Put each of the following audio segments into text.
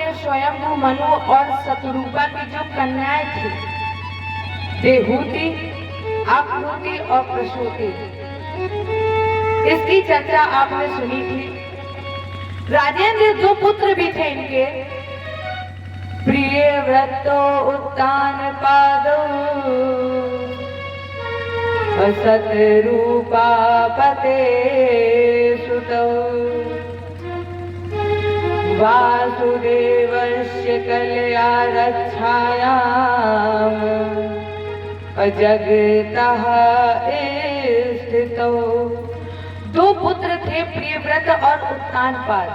में स्वयंभू मनु और शतरूपा की जो कन्याएं थी, देहूति, आकृति और प्रसूति, इसकी चर्चा आपने सुनी थी। राजेंद्र दो पुत्र भी थे इनके, प्रिय व्रतो उत्तान पादो शतरूपा पते सुतौ वासुदेवस्य कलया रक्षायाम् अजगतः स्थितौ। दो पुत्र थे, प्रियव्रत और उत्तानपाद।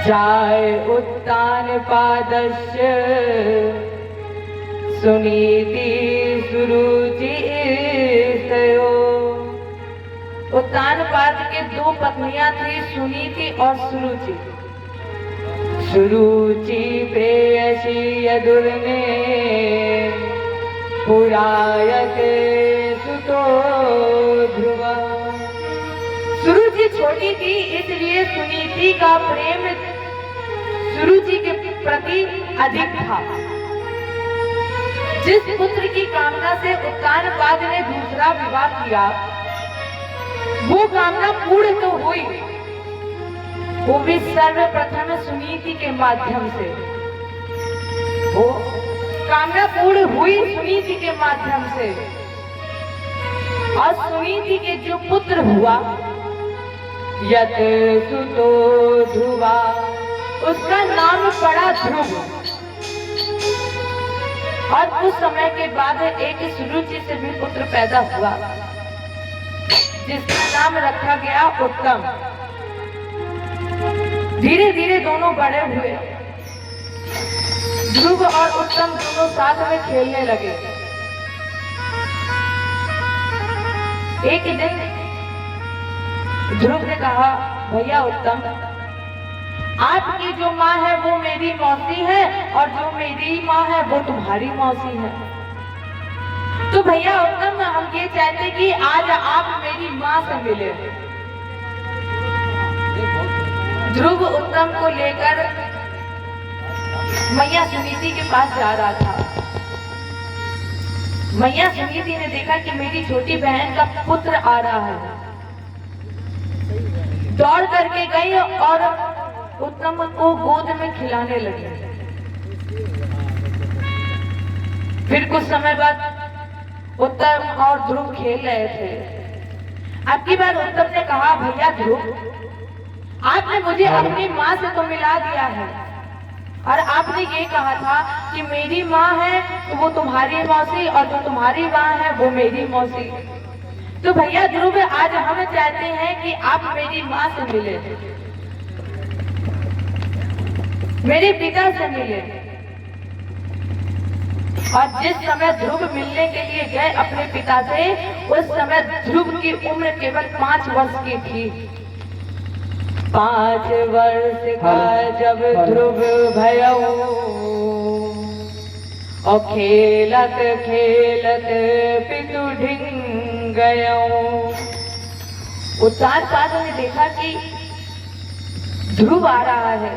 जाय उत्तानपादस्य सुनीति सुरुचि तयो। उत्तानपाद के दो पत्नियां थी, सुनीति और सुरुचि। सुरुचि प्रेयसी यदुर्मे पुरायते सुतो ध्रुवा। सुरुचि छोटी थी, इसलिए सुनीति का प्रेम सुरुचि के प्रति अधिक था। जिस पुत्र की कामना से उत्तानपाद ने दूसरा विवाह किया, वो कामना पूर्ण तो हुई, वो भी सर्वप्रथम सुनीति के माध्यम से। वो कामना पूर्ण हुई सुनीति के माध्यम से, और सुनीति के जो पुत्र हुआ यत सुतो ध्रुवा, उसका नाम पड़ा ध्रुव। और कुछ समय के बाद एक सुरुचि से भी पुत्र पैदा हुआ, जिसका नाम रखा गया उत्तम। धीरे धीरे दोनों बड़े हुए, ध्रुव और उत्तम दोनों साथ में खेलने लगे। एक दिन ध्रुव ने कहा, भैया उत्तम, आपकी जो माँ है वो मेरी मौसी है, और जो मेरी माँ है वो तुम्हारी मौसी है। तो भैया उत्तम, हम ये चाहते कि आज आप मेरी माँ से मिले। ध्रुव उत्तम को लेकर मैया सुनीति के पास जा रहा था। मैया सुनीति ने देखा कि मेरी छोटी बहन का पुत्र आ रहा है, दौड़ करके गई और उत्तम को गोद में खिलाने लगी। फिर कुछ समय बाद उत्तम और ध्रुव खेल रहे थे। अब की बार उत्तम ने कहा, भैया ध्रुव, आपने मुझे अपनी माँ से तो मिला दिया है, और आपने ये कहा था कि मेरी माँ है तो वो तुम्हारी मौसी, और जो तुम्हारी माँ है वो मेरी मौसी। तो भैया ध्रुव, आज हम चाहते हैं कि आप मेरी माँ से मिले, मेरे पिता से मिले। और जिस समय ध्रुव मिलने के लिए गए अपने पिता से, उस समय ध्रुव की उम्र केवल 5 वर्ष की थी। 5 वर्ष का जब ध्रुव भयो, और खेलत खेलत पितु ढिंग गयो। उत्तानपाद ने देखा कि ध्रुव आ रहा है,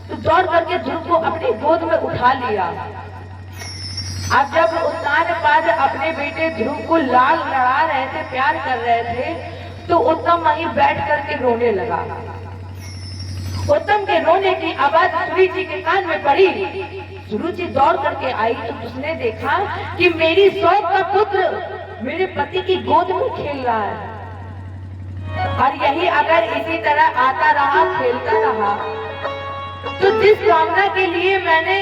तो दौड़ करके ध्रुव को अपनी गोद में उठा लिया। अब जब उत्तानपाद अपने बेटे ध्रुव को लाल लड़ा रहे थे, प्यार कर रहे थे, तो उत्तम वहीं बैठ करके रोने लगा। उत्तम के रोने की आवाज सुरुचि के कान में पड़ी। सुरुचि दौड़ करके आई तो उसने देखा कि मेरी शौक का पुत्र मेरे पति की गोद में खेल रहा है, और यही अगर इसी तरह आता रहा, खेलता रहा, तो जिस कामना के लिए मैंने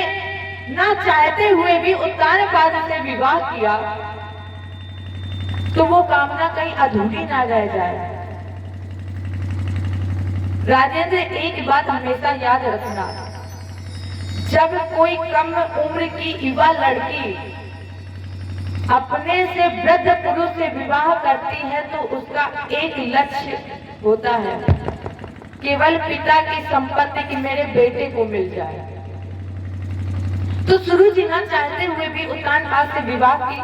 ना चाहते हुए भी उत्तानपाद से विवाह किया, तो वो कामना कहीं अधूरी ना रह जाए। राजेंद्र, एक बात हमेशा याद रखना, जब कोई कम उम्र की युवा लड़की अपने से वृद्ध पुरुष से विवाह करती है, तो उसका एक लक्ष्य होता है, केवल पिता की संपत्ति की मेरे बेटे को मिल जाए। तो सुरुचि न चाहते हुए भी उत्तानपाद से विवाह की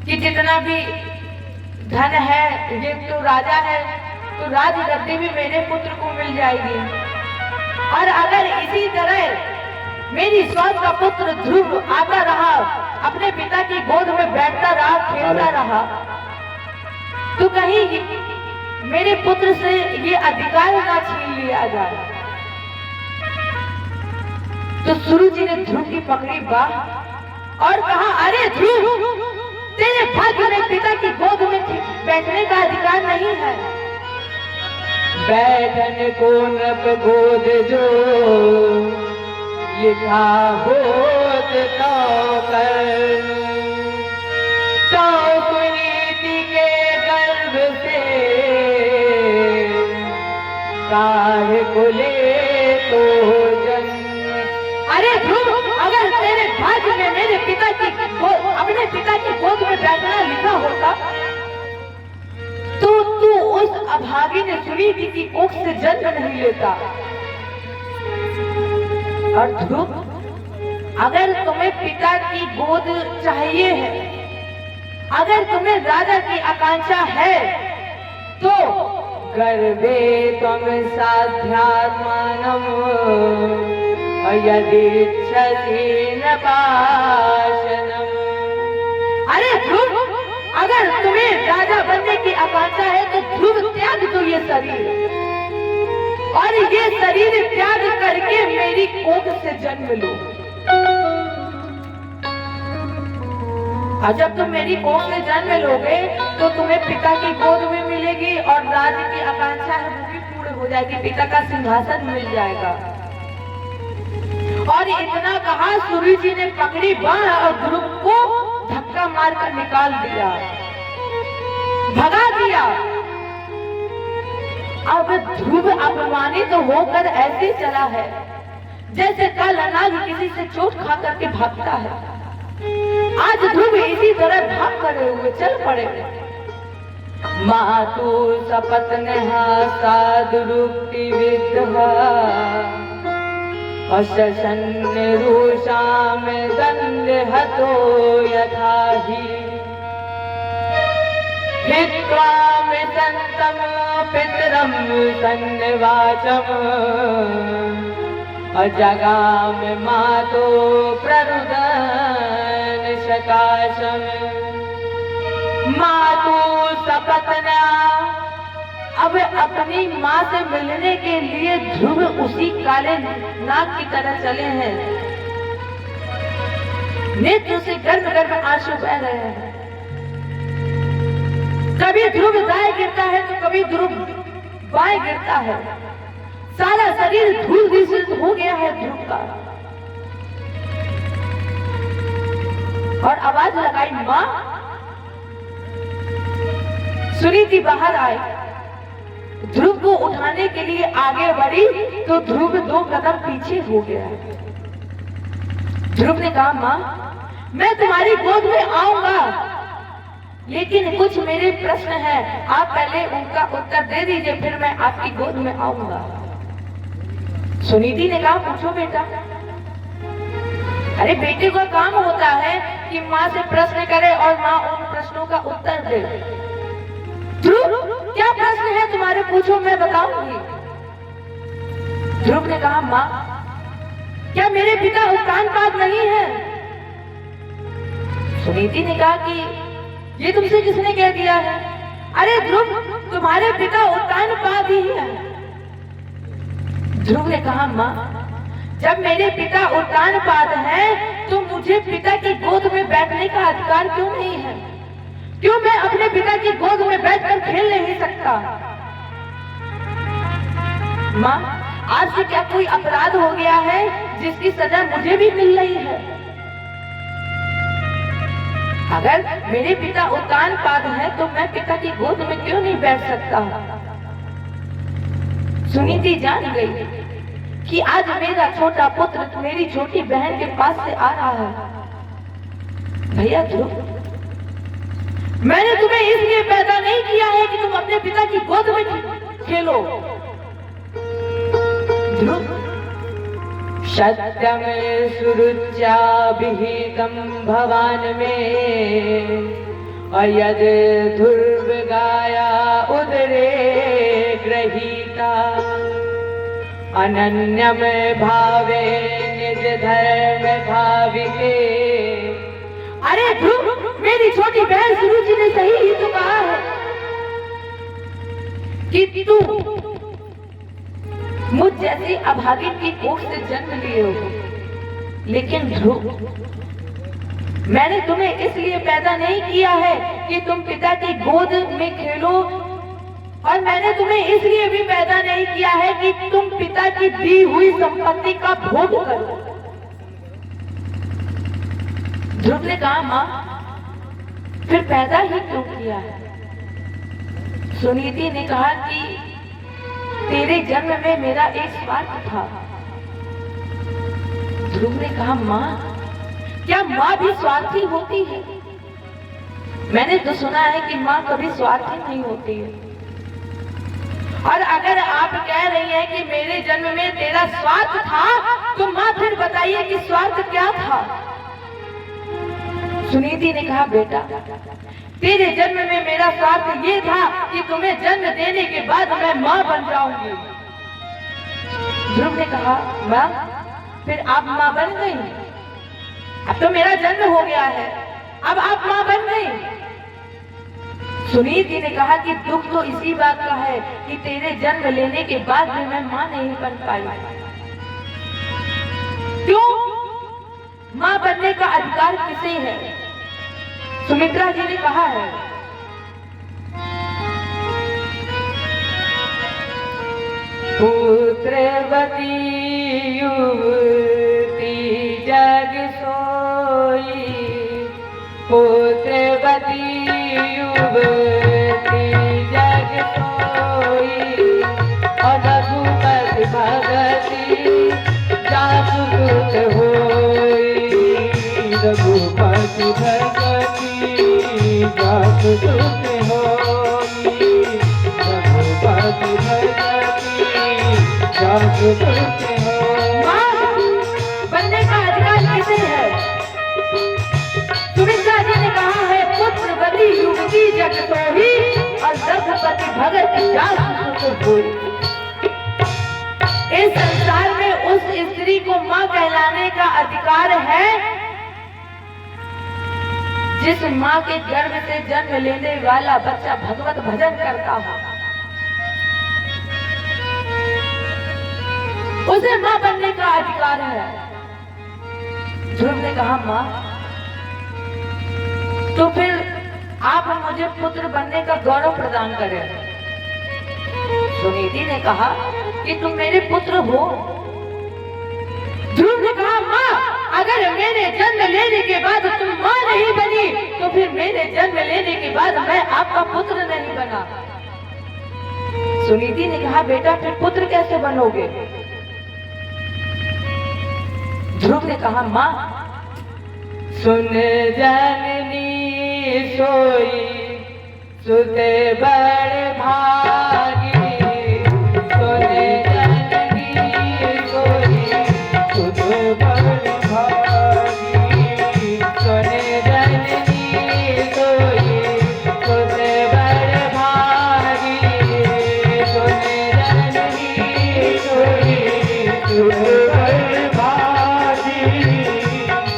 कि जितना भी धन है, ये तो राजा है, तो राज गद्दी भी मेरे पुत्र को मिल जाएगी। और अगर इसी तरह मेरी स्वाद का पुत्र ध्रुव आता रहा, अपने पिता की गोद में बैठता रहा, खेलता रहा, तो कहीं मेरे पुत्र से ये अधिकार ना छीन लिया जाए। तो सूर्य जी ने ध्रुव की पकड़ी बाह और कहा, अरे ध्रुव, तेरे भाग्य में पिता की गोद में बैठने का अधिकार नहीं है। बैठन को नब गोद जो लिखा होत तो कर, तो सुनीति के गर्भ से काहे को ले तो जन्म। अरे ध्रुव, अगर तेरे भाग्य में मेरे पिता की अपने पिता की गोद में बैठना लिखा होता तो तू उस अभागी ने सुनीति की कोख से जन्म नहीं लेता। और ध्रुव, अगर तुम्हें पिता की गोद चाहिए है, अगर तुम्हें राजा की आकांक्षा है, तो गर्भे त्वं साध्यात्मानं यदिच्छसि नपाशनम्। अरे ध्रुव, अगर तुम्हें राजा बनने की आकांक्षा है तो ध्रुव त्याग दो ये शरीर, और ये शरीर त्याग करके मेरी कोख से जन्म लो। और जब तुम मेरी कोख से जन्म लोगे तो तुम्हें पिता की गोद में मिलेगी और राज्य की आकांक्षा है वो भी पूर्ण हो जाएगी, पिता का सिंहासन मिल जाएगा। और इतना कहा, सूर्य जी ने पकड़ी बाह और ध्रुव को धक्का मारकर निकाल दिया, भगा दिया। अब ध्रुव अपमानित होकर ऐसे चला है जैसे कल अनाज किसी से चोट खा करके भागता है। आज ध्रुव इसी तरह भाग करे हुए चल पड़े। मातु सपत्न्यः साधुरुक्ति विद्धा अशशन्न रुषाम दंडहतो यथा हि हित्वा मृतन्तं पितरं सन्निवाचम् अजगाम मातो प्ररुदन सकाशम्। मातु सपत्न्या, अब अपनी माँ से मिलने के लिए ध्रुव उसी काले नाग की तरह चले हैं। नेत्र से गर्म गर्म आंसू बह रहे हैं। कभी ध्रुव दाएं गिरता है तो कभी ध्रुव बाएं गिरता है। सारा शरीर धूल विसृत हो गया है ध्रुव का। और आवाज लगाई, माँ। सुनीति बाहर आई, ध्रुव को उठाने के लिए आगे बढ़ी तो ध्रुव 2 कदम पीछे हो गया। ध्रुव ने कहा, माँ मैं तुम्हारी गोद में आऊंगा, लेकिन कुछ मेरे प्रश्न हैं, आप पहले उनका उत्तर दे दीजिए, फिर मैं आपकी गोद में आऊंगा। सुनीति ने कहा, पूछो बेटा। अरे बेटे का काम होता है कि माँ से प्रश्न करे और माँ उन प्रश्नों का उत्तर दे। ध्रुव, क्या प्रश्न है तुम्हारे, पूछो मैं बताऊंगी। ध्रुव ने कहा, माँ क्या मेरे पिता उत्तानपाद नहीं है? सुनीति ने कहा कि ये तुमसे किसने कह दिया है? अरे ध्रुव, तुम्हारे पिता उत्तानपाद ही है। ध्रुव ने कहा, माँ जब मेरे पिता उत्तानपाद हैं तो मुझे पिता की गोद में बैठने का अधिकार क्यों नहीं है? क्यों मैं अपने पिता की गोद में बैठकर खेल नहीं सकता? माँ, आज से क्या कोई अपराध हो गया है जिसकी सजा मुझे भी मिल रही है? अगर मेरे पिता उत्तानपाद है तो मैं पिता की गोद में क्यों नहीं बैठ सकता? सुनीति जान गई कि आज मेरा छोटा पुत्र मेरी छोटी बहन के पास से आ रहा है। भैया ध्रुव, मैंने तुम्हें इसलिए पैदा नहीं किया है कि तुम अपने पिता की गोद में खेलो। ध्रुव, सत्यम सुरुच्याभिहितं भवान में अयद ध्रुवगाया उदरे ग्रहीता अनन्य में भावे निज धर्म भाविके। अरे ध्रुव, मेरी छोटी बहन सुरुचि ने सही ही तो कहा है कि तू मुझ जैसी अभागिन की कोख से जन्म लिए हो। लेकिन ध्रुव, मैंने तुम्हें इसलिए पैदा नहीं किया है कि तुम पिता की गोद में खेलो, और मैंने तुम्हें इसलिए भी पैदा नहीं किया है कि तुम पिता की दी हुई संपत्ति का भोग करो। ध्रुव ने कहा, मां, फिर पैदा ही क्यों किया है? सुनीति ने कहा कि तेरे जन्म में मेरा एक स्वार्थ था। ध्रुव ने कहा, मां, क्या मां भी स्वार्थी होती है? मैंने तो सुना है कि मां कभी स्वार्थी नहीं होती है। और अगर आप कह रही हैं कि मेरे जन्म में तेरा स्वार्थ था, तो मां फिर बताइए कि स्वार्थ क्या था? सुनीति ने कहा, बेटा, तेरे जन्म में मेरा स्वार्थ ये था कि तुम्हें जन्म देने के बाद मैं मां बन जाऊंगी। ध्रुव ने कहा, मां, फिर आप मां बन गई? अब तो मेरा जन्म हो गया है, अब आप मां बन गई। सुनीति ने कहा कि दुख तो इसी बात का है कि तेरे जन्म लेने के बाद भी मैं मां नहीं बन पाई। क्यों? मां बनने का अधिकार किसे है? सुमित्रा जी ने कहा है, पुत्रवती युवती जग सोई, पुत्रवती युवती जग सोई, और रघुपति भगति जासु सुत होई, रघुपति भगति जासु सुत होई, रघुपति भगति जासु सुत होई। बनने का अधिकार किसे है? सुमित्रा जी ने कहा है, पुत्रवती युवती जग सोई, और रघुपति भगत जासु सुत होई। इस संसार में उस स्त्री को मां कहलाने का अधिकार है जिस मां के गर्भ से जन्म लेने वाला बच्चा भगवत भजन करता हो, उसे मां बनने का अधिकार है। ध्रुव ने कहा, मां, तो फिर आप मुझे पुत्र बनने का गौरव प्रदान करें। सुनीति ने कहा कि तुम मेरे पुत्र हो। ध्रुव ने कहा, मां, अगर मेरे जन्म लेने के बाद तुम मां नहीं बनी, तो फिर मेरे जन्म लेने के बाद मैं आपका पुत्र नहीं बना। सुनीति ने कहा, बेटा, फिर पुत्र कैसे बनोगे? ध्रुव ने कहा, मां, सुन जननी सोई, सुते बड़ भागी, सुन जननी सोई, सुते बड़ भागी, सुन जननी सोई, सुते बड़ भागी, सुन जननी सोई, सुते बड़ भागी,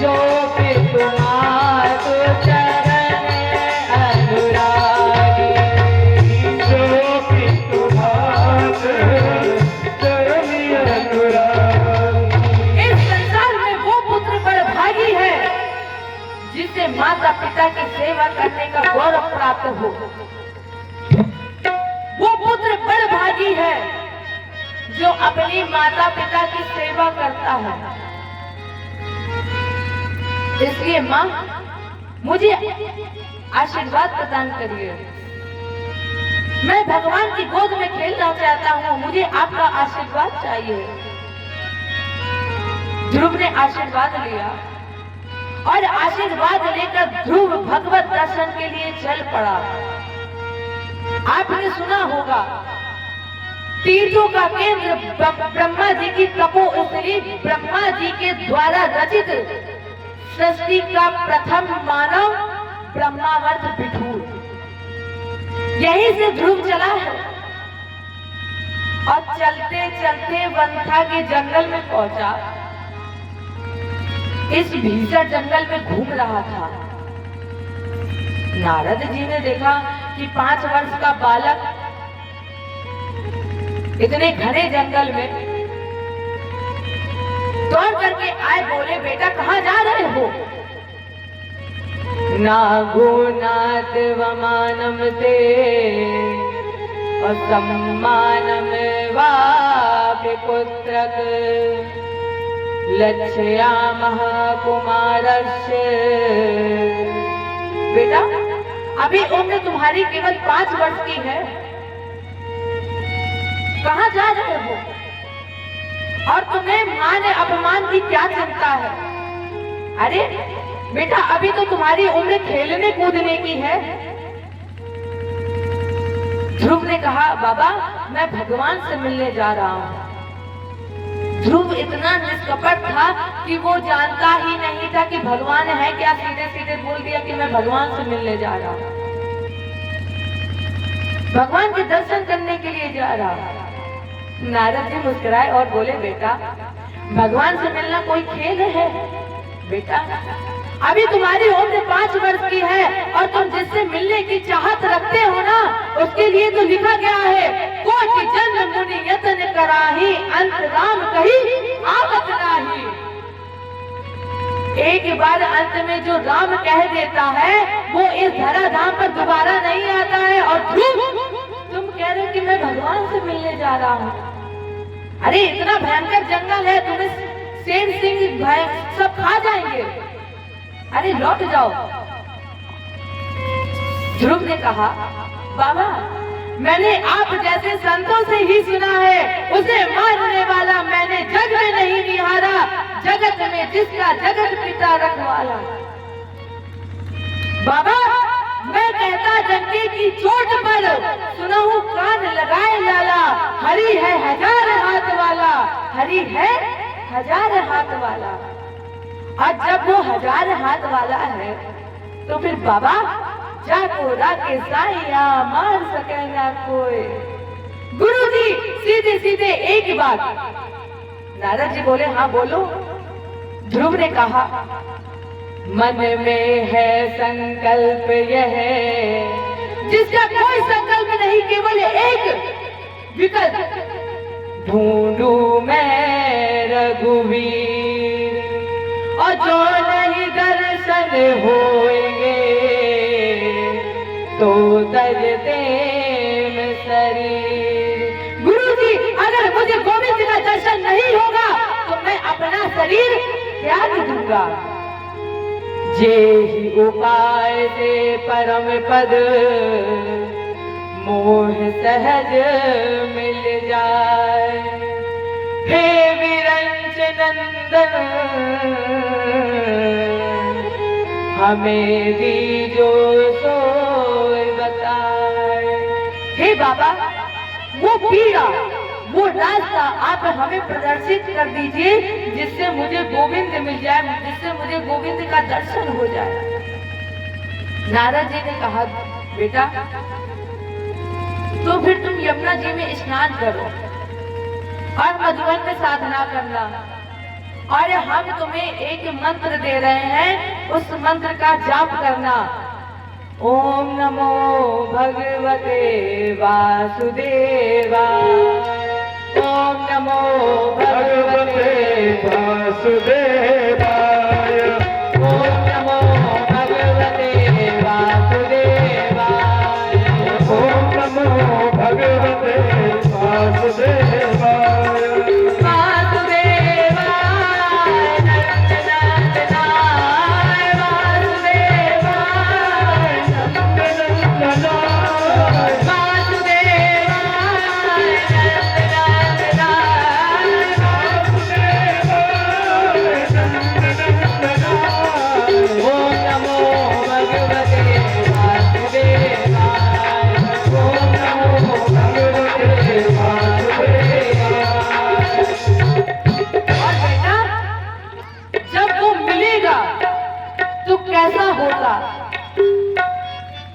जो कि तुम्हारे चरण अनुरागी, जो कि तुम्हारे चरण अनुरागी। इस संसार में वो पुत्र बड़ भागी है जिसे माता पिता की सेवा करने का गौरव प्राप्त हो। वो पुत्र बड़ भागी है जो अपनी माता पिता की सेवा करता है। इसलिए मां, मुझे आशीर्वाद प्रदान करिए। मैं भगवान की गोद में खेलना चाहता हूँ, मुझे आपका आशीर्वाद चाहिए। ध्रुव ने आशीर्वाद लिया और आशीर्वाद लेकर ध्रुव भगवत दर्शन के लिए चल पड़ा। आपने सुना होगा, तीर्थों का केंद्र ब्रह्मा जी की तपोस्थली, ब्रह्मा जी के द्वारा रचित सृष्टि का प्रथम मानव ब्रह्मावर्त विठूर, यहीं से ध्रुव चला है। और चलते चलते वंथा के जंगल में पहुंचा। इस भीषण जंगल में घूम रहा था। नारद जी ने देखा कि 5 वर्ष का बालक इतने घने जंगल में दौड़ करके आए। बोले, बेटा कहाँ जा रहे हो? नागुनाथ वमानम ते असम्मानम वापि पुत्रक लक्ष्यामः कुमारस्य। बेटा, अभी उम्र तुम्हारी केवल 5 वर्ष की है, कहाँ जा रहे हो? और तुम्हें मान अपमान की क्या चिंता है? अरे बेटा, अभी तो तुम्हारी उम्र खेलने कूदने की है। ध्रुव ने कहा, बाबा मैं भगवान से मिलने जा रहा हूँ। ध्रुव इतना निष्कपट था कि वो जानता ही नहीं था कि भगवान है क्या। सीधे सीधे बोल दिया कि मैं भगवान से मिलने जा रहा हूँ, भगवान के दर्शन करने के लिए जा रहा हूँ। नारद जी मुस्कुराए और बोले, बेटा भगवान से मिलना कोई खेल है? बेटा अभी तुम्हारी उम्र 5 वर्ष की है और तुम जिससे मिलने की चाहत रखते हो ना, उसके लिए तो लिखा गया है, कोटि जन्म मुनि यतन कराही अंत राम कही आवत नाही। एक बार अंत में जो राम कह देता है वो इस धराधाम पर दोबारा नहीं आता है। और तुम कह रहे हो कि मैं भगवान से मिलने जा रहा हूँ। अरे इतना भयंकर जंगल है, तुम्हें शेर सिंह सब खा जाएंगे। अरे लौट जाओ। ध्रुव ने कहा, बाबा मैंने आप जैसे संतों से ही सुना है, उसे मारने वाला मैंने जग में नहीं निहारा, जगत में जिसका जगत पिता रखवाला। बाबा मैं कहता डंके की चोट पर सुनहु कान लगाए लाला, हरि है 1000 हाथ वाला, हरि है 1000 हाथ वाला। और जब वो 1000 हाथ वाला है तो फिर बाबा जाको राके साइया मार सके ना कोई। गुरुजी सीधे सीधे एक बात। नारद जी बोले, हाँ बोलो। ध्रुव ने कहा, मन में है संकल्प यह जिसका कोई संकल्प नहीं, केवल एक विकल्प, ढूंढू मैं रघुवीर और जो नहीं दर्शन होंगे तो तजते में शरीर। गुरुजी अगर मुझे गोविंद का दर्शन नहीं होगा तो मैं अपना शरीर त्याग दूंगा। जे ही उपाय से परम पद मोह सहज मिल जाए। हे विरंच नंदन हमें दीजो सोय बताए। हे बाबा वो पीड़ा, वो रास्ता आप हमें प्रदर्शित कर दीजिए जिससे मुझे गोविंद मिल जाए, जिससे मुझे गोविंद का दर्शन हो जाए। नारद जी ने कहा, बेटा तो फिर तुम यमुना जी में स्नान करो और मधुवन में साधना करना, और हम तुम्हें एक मंत्र दे रहे हैं, उस मंत्र का जाप करना। ओम नमो भगवते वासुदेवा, ओम नमो भगवते वासुदेवाय, ओम नमो भगवते वासुदेवाय, ओम नमो भगवते वासुदेवाय।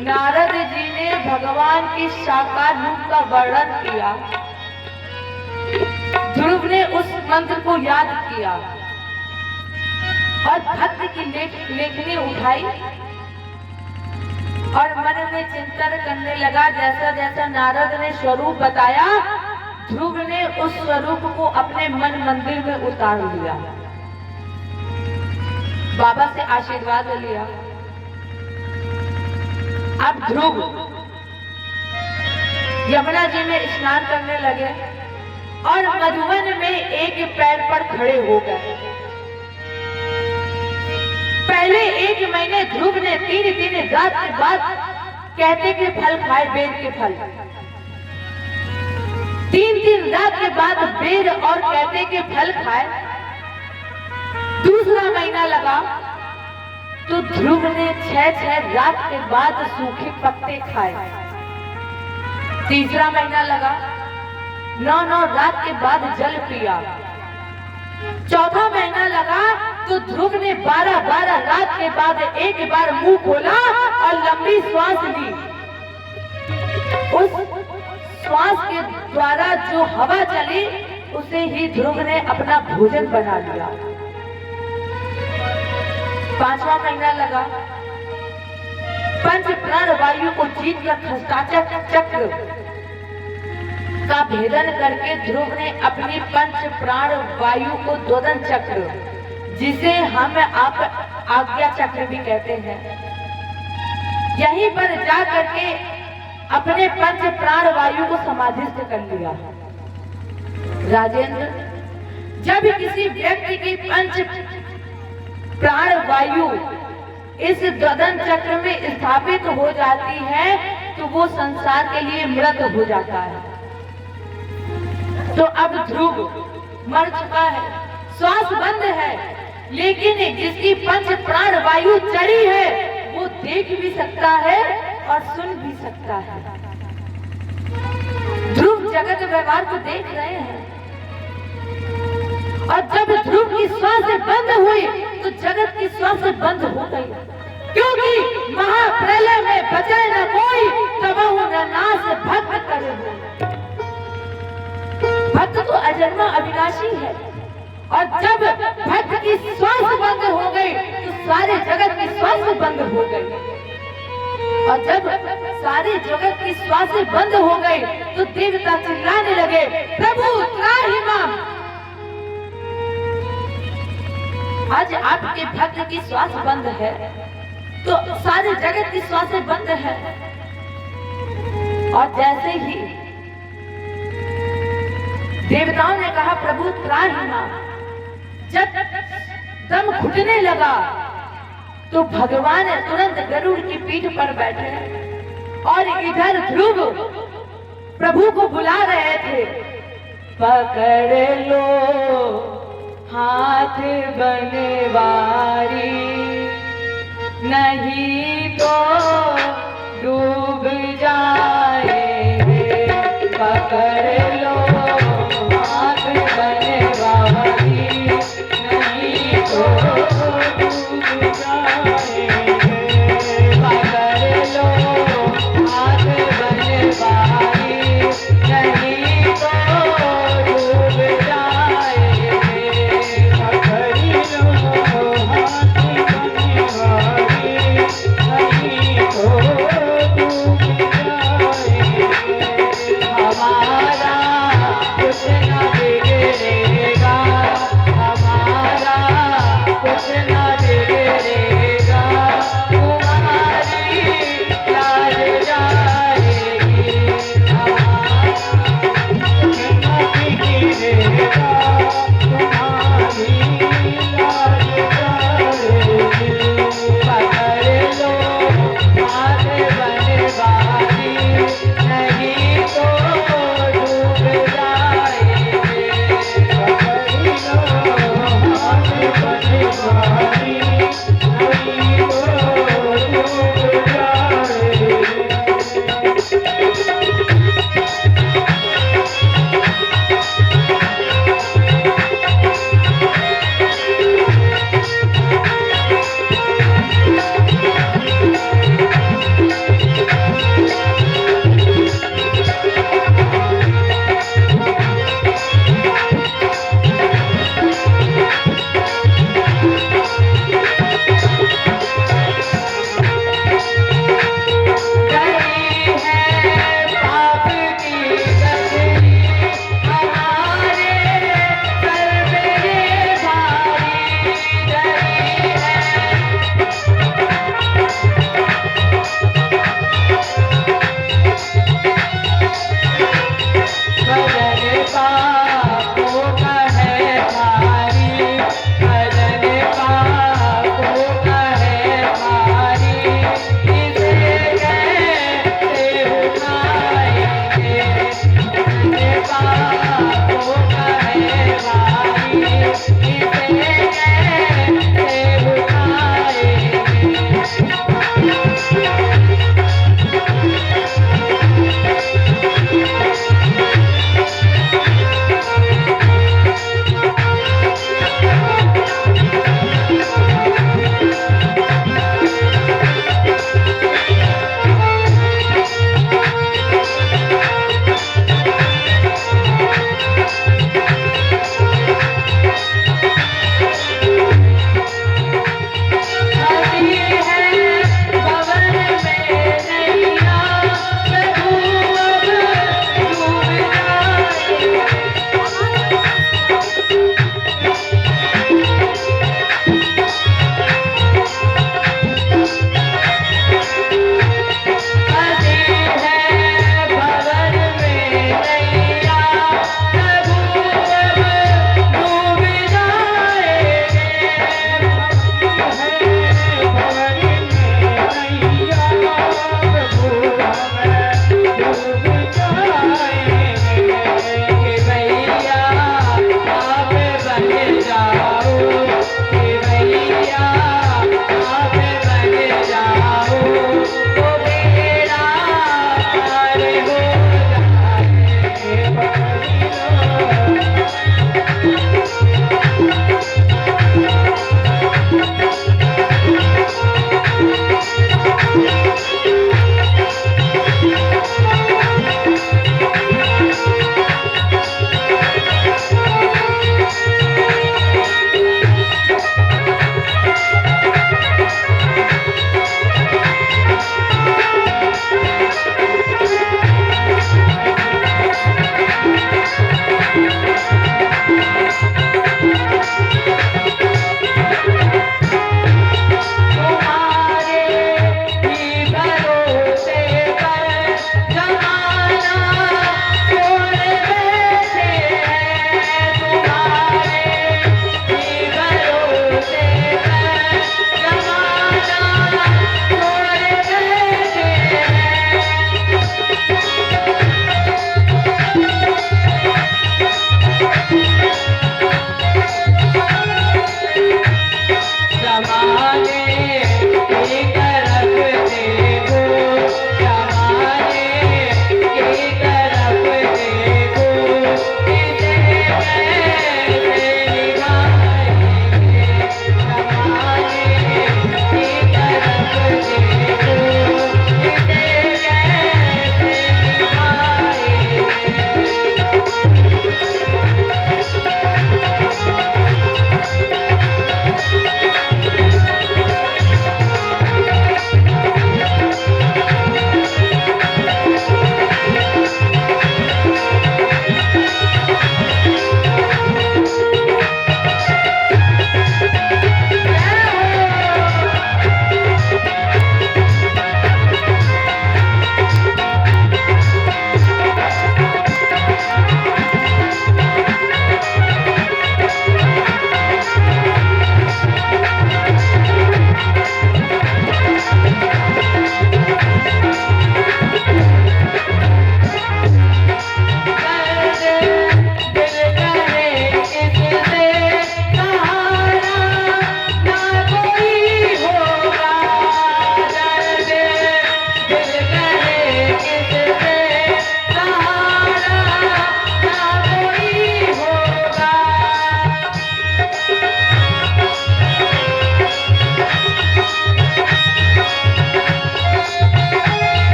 नारद जी ने भगवान के साकार रूप का वर्णन किया ध्रुव ने उस मंत्र को याद किया और भक्त की लेखनी उठाई और मन में चिंतन करने लगा। जैसा जैसा नारद ने स्वरूप बताया, ध्रुव ने उस स्वरूप को अपने मन मंदिर में उतार लिया, बाबा से आशीर्वाद लिया। अब ध्रुव यमुना जी में स्नान करने लगे और मधुवन में एक पैर पर खड़े हो गए। पहले 1 महीने ध्रुव ने 3 रात के बाद कहते के फल खाए, बेर के फल। 3 रात के बाद बेर और कहते के फल खाए। दूसरा महीना लगा तो ध्रुव ने 6 रात के बाद सूखे पत्ते खाए। तीसरा महीना लगा, 9 रात के बाद जल पिया। चौथा महीना लगा तो ध्रुव ने 12 रात के बाद एक बार मुंह खोला और लंबी श्वास ली। उस श्वास के द्वारा जो हवा चली उसे ही ध्रुव ने अपना भोजन बना लिया। पांचवा महीना लगा, पंच प्राण वायु को जीत कर खष्टाचक चक्र का भेदन करके ध्रुव ने अपनी पंच प्राण वायु को द्वदन चक्र, जिसे हम आप आज्ञा चक्र भी कहते हैं, यहीं पर जा करके अपने पंच प्राण वायु को समाधिस्थ कर लिया। राजेंद्र, जब किसी व्यक्ति की पंच प्राण वायु इस द्वदन चक्र में स्थापित हो जाती है तो वो संसार के लिए मृत हो जाता है। तो अब ध्रुव मर चुका है, श्वास बंद है, लेकिन जिसकी पंच प्राण वायु चढ़ी है वो देख भी सकता है और सुन भी सकता है। ध्रुव जगत व्यवहार को देख रहे हैं और जब ध्रुव की श्वास बंद हुई तो जगत की श्वास बंद हो गई, क्योंकि महाप्रलय में बचे न कोई, तब न नाश भक्त करे। भक्त तो अजन्मा अविनाशी है और जब भक्त की श्वास बंद हो गई तो सारे जगत की श्वास बंद हो गई, और जब सारे जगत की श्वास बंद हो गई तो देवता चिल्लाने लगे, प्रभु त्राहि माम। आज आपके भक्त की श्वास बंद है तो सारे जगत की श्वास बंद है। और जैसे ही देवताओं ने कहा प्रभु त्राहि माम, जब दम घुटने लगा तो भगवान तुरंत गरुड़ की पीठ पर बैठे और इधर ध्रुव प्रभु को बुला रहे थे, पकड़ लो हाथ बनवारी, नहीं तो डूब जाएंगे, पकड़ लो हाथ बनवारी, नहीं तो डूब जाएंगे, पकड़ लो हाथ बनवारी, नहीं तो डूब जाएंगे, पकड़ लो हाथ बनवारी, नहीं तो डूब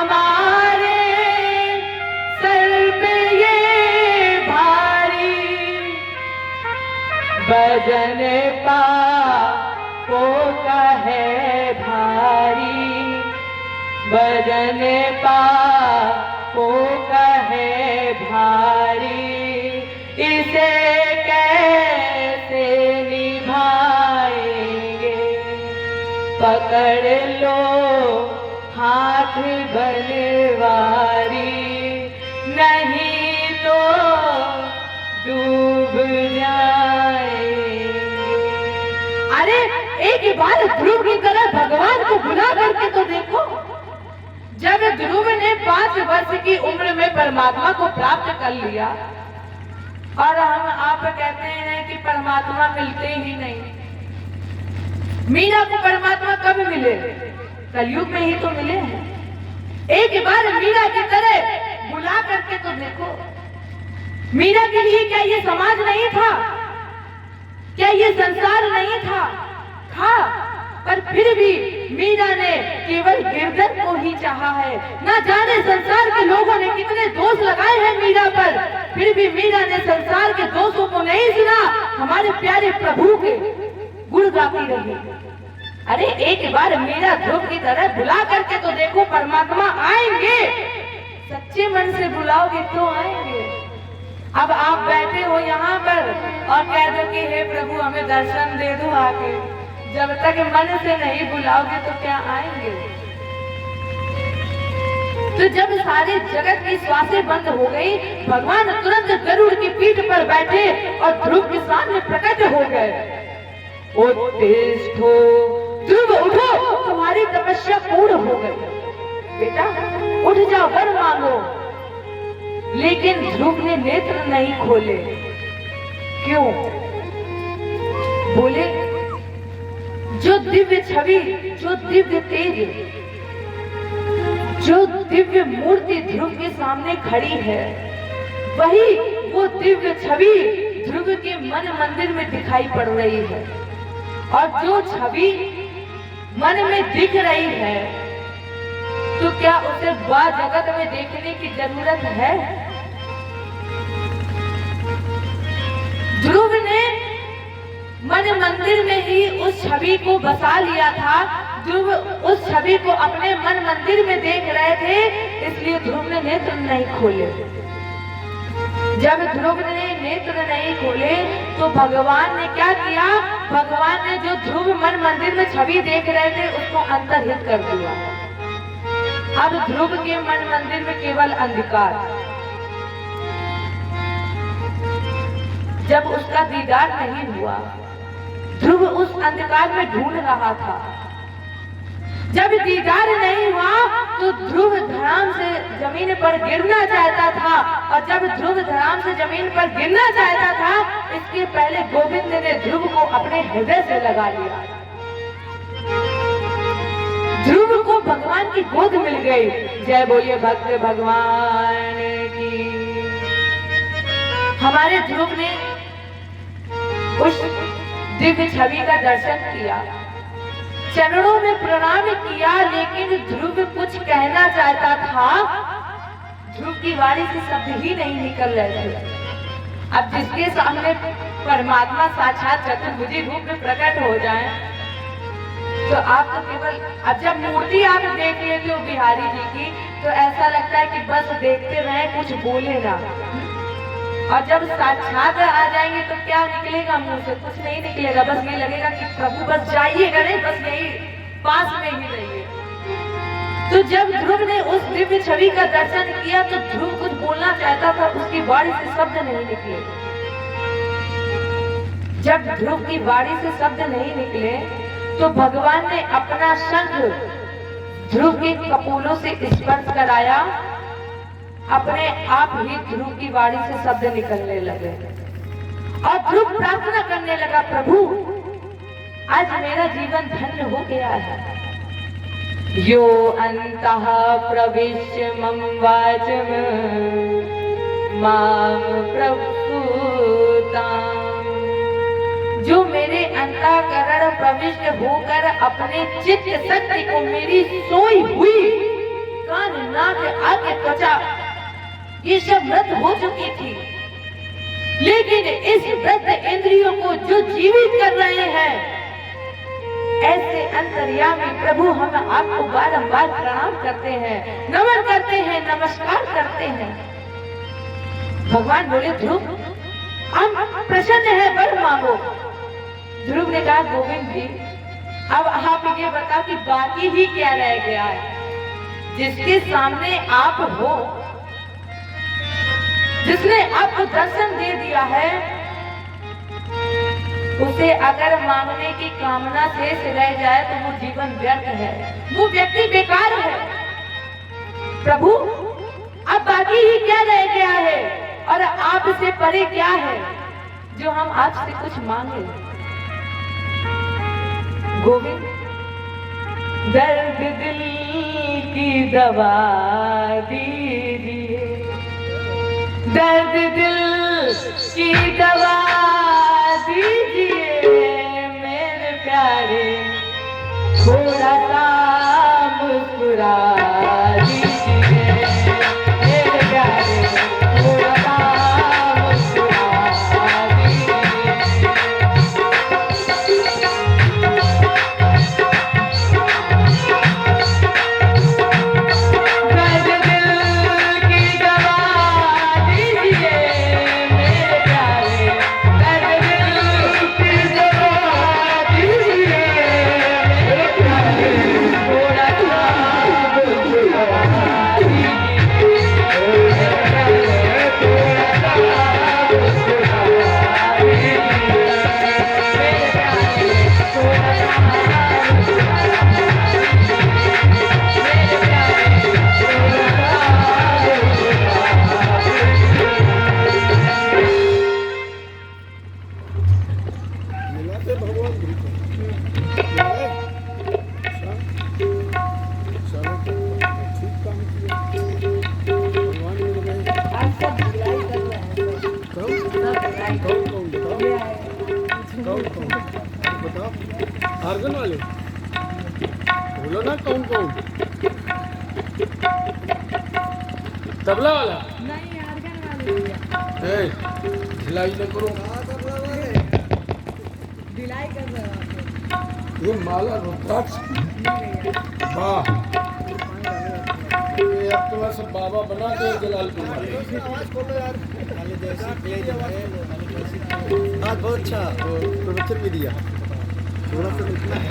हमारे सर पे ये भारी, वजन पापों का है भारी, वजन पापों का है भारी, इसे कैसे निभाएंगे, पकड़ लो हाथ बनवारी, नहीं तो डूब जाएंगे। अरे एक बार ध्रुव की तरह भगवान को बुला करके तो देखो। जब ध्रुव ने 5 वर्ष की उम्र में परमात्मा को प्राप्त कर लिया, और हम आप कहते हैं कि परमात्मा मिलते ही नहीं। मीरा को परमात्मा कब मिले? कलयुग में ही तो मिले हैं। एक बार मीरा की तरह बुला करके तो देखो। मीरा के लिए क्या ये समाज नहीं था? क्या ये संसार नहीं था? था, पर फिर भी मीरा ने केवल गिरधर को ही चाहा है। ना जाने संसार के लोगों ने कितने दोष लगाए हैं मीरा पर, फिर भी मीरा ने संसार के दोषों को नहीं सुना, हमारे प्यारे प्रभु के गुण गाती रही। अरे एक बार मीरा ध्रुव की तरह बुला करके तो देखो, परमात्मा आएंगे। सच्चे मन से बुलाओगे तो आएंगे। अब आप बैठे हो यहाँ पर और कह दो कि हे प्रभु हमें दर्शन दे दो आके, जब तक मन से नहीं बुलाओगे तो क्या आएंगे? तो जब सारे जगत की श्वासें बंद हो गई, भगवान तुरंत गरुड़ की पीठ पर बैठे और ध्रुव के सामने प्रकट हो गए। उत्तिष्ठो, ध्रुव उठो, तुम्हारी तपस्या पूर्ण हो गई। बेटा उठ जाओ, वर मांगो। लेकिन ध्रुव ने नेत्र नहीं खोले। क्यों? बोले जो दिव्य छवि, जो दिव्य तेज, जो दिव्य मूर्ति ध्रुव के सामने खड़ी है, वही वो दिव्य छवि ध्रुव के मन मंदिर में दिखाई पड़ रही है। और जो छवि मन में दिख रही है, तो क्या उसे वाह जगत में देखने की जरूरत है? ध्रुव ने मन मंदिर में ही उस छवि को बसा लिया था। ध्रुव उस छवि को अपने मन मंदिर में देख रहे थे, इसलिए ध्रुव ने नेत्र नहीं खोले। जब ध्रुव ने नेत्र नहीं खोले तो भगवान ने क्या किया? भगवान ने जो ध्रुव मन मंदिर में छवि देख रहे थे उसको अंतर्हित कर दिया। अब ध्रुव के मन मंदिर में केवल अंधकार। जब उसका दीदार नहीं हुआ, ध्रुव उस अंधकार में ढूंढ रहा था। जब दीदार नहीं हुआ तो ध्रुव धड़ाम से जमीन पर गिरना चाहता था, और जब ध्रुव धड़ाम से जमीन पर गिरना चाहता था, इसके पहले गोविंद ने ध्रुव को अपने हृदय से लगा लिया। ध्रुव को भगवान की गोद मिल गई। जय बोलिए भक्त भगवान की। हमारे ध्रुव ने उस दिव्य छवि का दर्शन किया, चरणों में प्रणाम किया, लेकिन ध्रुव कुछ कहना चाहता था। ध्रुव की वाणी से शब्द ही नहीं निकल रहे थे। अब जिसके सामने परमात्मा साक्षात चतुर्भुजी रूप में प्रकट हो जाए, तो आप तो केवल, अब जब मूर्ति आप देख लेते हो बिहारी जी की, तो ऐसा लगता है कि बस देखते रहे, कुछ बोले ना। और जब साक्षात आ जाएंगे तो क्या निकलेगा मुंह से? कुछ नहीं निकलेगा। बस ये लगेगा कि प्रभु बस जाइएगा नहीं, बस यही पास में ही रहिए। तो जब ध्रुव ने उस दिव्य छवि का दर्शन किया तो ध्रुव कुछ बोलना चाहता था, उसकी वाणी से शब्द नहीं निकले। जब ध्रुव की वाणी से शब्द नहीं निकले तो भगवान ने अपना शंख ध्रुव के कपोलों से स्पर्श कराया। अपने आप ही ध्रुव की वाणी से शब्द निकलने लगे और ध्रुव प्रार्थना करने लगा, प्रभु आज मेरा जीवन धन्य हो गया है। यो अंतः प्रविश्य मम वाचम माम प्रसूताम, जो मेरे अंतःकरण प्रविष्ट होकर अपने चित्त शक्ति को, मेरी सोई हुई कान नाक आगे त्वचा ये सब मृत हो चुकी थी, लेकिन इस मृत इंद्रियों को जो जीवित कर रहे हैं, ऐसे अंतर्यामी प्रभु हम आपको बारंबार प्रणाम करते हैं, नमन करते हैं, नमस्कार करते हैं। भगवान बोले ध्रुव हम प्रसन्न है, वर मांगो। ध्रुव ने कहा गोविंद जी अब आप ये बताओ कि बाकी ही क्या रह गया है। जिसके सामने आप हो, जिसने आपको दर्शन दे दिया है, उसे अगर मांगने की कामना शेष रह जाए तो वो जीवन व्यर्थ है, वो व्यक्ति बेकार है। प्रभु अब बाकी ही क्या रह गया है और आपसे परे क्या है जो हम आपसे कुछ मांगे। गोविंद दर्द दिल की दवा दीजिए, दर्द दिल की दवा दीजिए मेरे प्यारे, थोड़ा सा मुस्कुरा दीजिए मेरे प्यारे, थोड़ा सा मुस्कुरा दीजिए। दर्द दिल की दवा दीजिए मेरे प्यारे, दर्द दिल की दवा दीजिए मेरे प्यारे, थोड़ा सा मुस्कुरा मिलाते भगवान गुरु को चलो ठीक काम किया, भगवान मिल गए। आज सब बुराई कर रहे हैं, कौन सब बुराई कौन कौन बताओ, आर्गन वाले बोलो ना, कौन कौन? तबला वाला नहीं, आर्गन वाले ढिलाई न करो, ढिलाई कर रहे हैं। ये माला रुद्राक्ष वाह, ये अब तो सब बाबा बना दे जलालपुर वाले। बहुत अच्छा प्रवचन भी दिया, थोड़ा सा